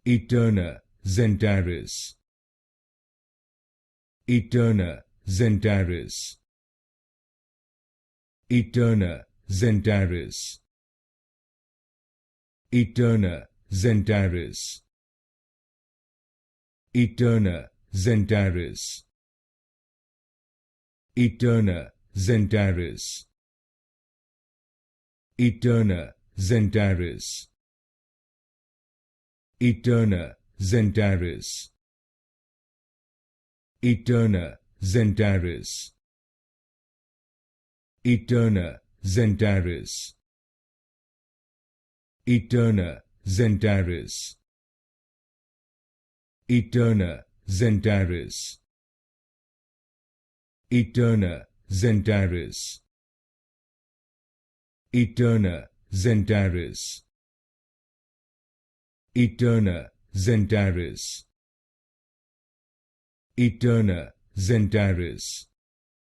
Aeterna Zentaris. Aeterna Zentaris. Aeterna Zentaris. Aeterna Zentaris. Aeterna Zentaris. Aeterna Zentaris. Aeterna Zentaris. Aeterna Zentaris. Aeterna Zentaris. Aeterna Zentaris. Aeterna Zentaris. Aeterna Zentaris. Aeterna Zentaris. Aeterna Zentaris. Aeterna Zentaris. Aeterna Zentaris.